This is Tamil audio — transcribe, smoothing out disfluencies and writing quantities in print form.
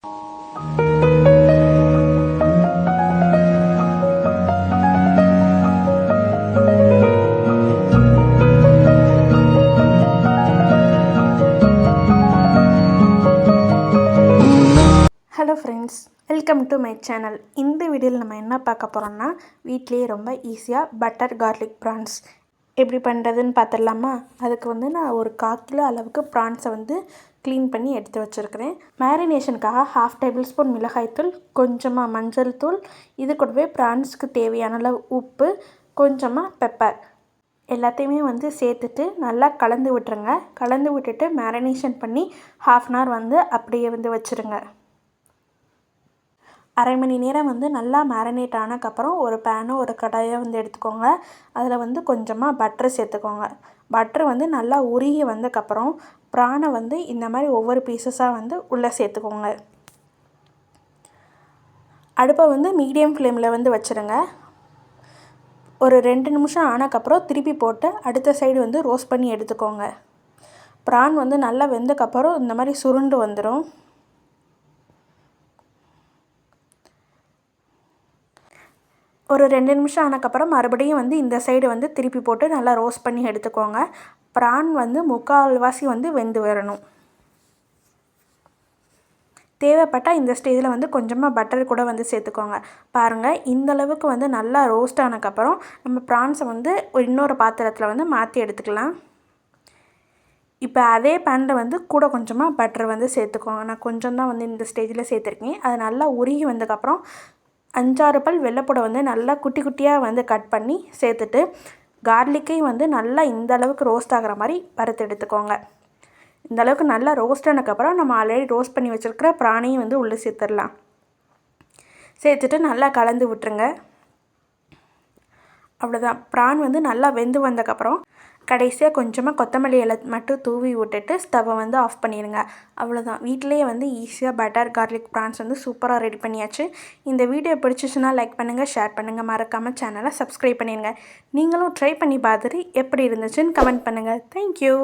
Hello friends, welcome to my channel. இந்த வீடியோவில் நம்ம என்ன பார்க்க போகிறோம்னா, வீட்லேயே ரொம்ப ஈஸியாக பட்டர் கார்லிக் ப்ரான்ஸ் எப்படி பண்ணுறதுன்னு பார்த்துடலாமா? அதுக்கு வந்து நான் ஒரு 1/4 கிலோ அளவுக்கு ப்ரான்ஸை வந்து க்ளீன் பண்ணி எடுத்து வச்சுருக்கிறேன். மேரினேஷனுக்காக 1/2 டேபிள் ஸ்பூன் மிளகாய்த்தூள், கொஞ்சமாக மஞ்சள் தூள், இது கூடவே ப்ரான்ஸுக்கு தேவையான அளவு உப்பு, கொஞ்சமாக பெப்பர் எல்லாத்தையுமே வந்து சேர்த்துட்டு நல்லா கலந்து விட்டுருங்க. கலந்து விட்டுட்டு மேரினேஷன் பண்ணி 1/2 அன் ஹவர் வந்து அப்படியே வந்து வச்சுருங்க. அரை மணி நேரம் வந்து நல்லா மேரினேட் ஆனதுக்கப்புறம் ஒரு பேனோ ஒரு கடாயோ வந்து எடுத்துக்கோங்க. அதில் வந்து கொஞ்சமாக பட்டர் சேர்த்துக்கோங்க. பட்டர் வந்து நல்லா உருகி வந்ததுக்கப்புறம் ப்ரானை வந்து இந்த மாதிரி ஒவ்வொரு பீசஸாக வந்து உள்ளே சேர்த்துக்கோங்க. அடுப்பை வந்து மீடியம் ஃப்ளேமில் வந்து வச்சுருங்க. ஒரு 2 நிமிஷம் ஆனதுக்கப்புறம் திருப்பி போட்டு அடுத்த சைடு வந்து ரோஸ்ட் பண்ணி எடுத்துக்கோங்க. ப்ரான் வந்து நல்லா வெந்ததுக்கப்புறம் இந்த மாதிரி சுருண்டு வந்துடும். ஒரு 2 நிமிஷம் ஆனதுக்கப்புறம் மறுபடியும் வந்து இந்த சைடு வந்து திருப்பி போட்டு நல்லா ரோஸ்ட் பண்ணி எடுத்துக்கோங்க. ப்ரான் வந்து 3/4 வந்து வெந்து வரணும். தேவைப்பட்டால் இந்த ஸ்டேஜில் வந்து கொஞ்சமாக பட்டர் கூட வந்து சேர்த்துக்கோங்க. பாருங்கள், இந்தளவுக்கு வந்து நல்லா ரோஸ்ட் ஆனதுக்கப்புறம் நம்ம ப்ரான்ஸை வந்து இன்னொரு பாத்திரத்தில் வந்து மாற்றி எடுத்துக்கலாம். இப்போ அதே பேனில் வந்து கூட கொஞ்சமாக பட்டர் வந்து சேர்த்துக்கோங்க. நான் கொஞ்சம் தான் வந்து இந்த ஸ்டேஜில் சேர்த்துருக்கேன். அது நல்லா உருகி வந்ததுக்கப்புறம் 5-6 பல் வெள்ளைப்பூடை வந்து நல்லா குட்டி குட்டியாக வந்து கட் பண்ணி சேர்த்துட்டு கார்லிக்கையும் வந்து நல்லா இந்த அளவுக்கு ரோஸ்ட் ஆகிற மாதிரி வறுத்து எடுத்துக்கோங்க. இந்த அளவுக்கு நல்லா ரோஸ்ட் ஆனதுக்கப்புறம் நம்ம ஆல்ரெடி ரோஸ்ட் பண்ணி வச்சுருக்கிற ப்ரானையும் வந்து உள்ளே சேர்த்துடலாம். சேர்த்துட்டு நல்லா கலந்து விட்டுருங்க. அவ்வளோதான். ப்ரான் வந்து நல்லா வெந்து வந்ததுக்கப்புறம் கடைசியாக கொஞ்சமாக கொத்தமல்லி இலை மட்டும் தூவி விட்டுட்டு ஸ்டவ்வை வந்து ஆஃப் பண்ணிடுங்க. அவ்வளோதான். வீட்டிலேயே வந்து ஈஸியாக பட்டர் கார்லிக் ப்ரான்ஸ் வந்து சூப்பராக ரெடி பண்ணியாச்சு. இந்த வீடியோ பிடிச்சிச்சுன்னா லைக் பண்ணுங்கள், ஷேர் பண்ணுங்கள், மறக்காமல் சேனலை சப்ஸ்கிரைப் பண்ணிடுங்க. நீங்களும் ட்ரை பண்ணி பார்த்துட்டு எப்படி இருந்துச்சுன்னு கமெண்ட் பண்ணுங்கள். தேங்க்யூ.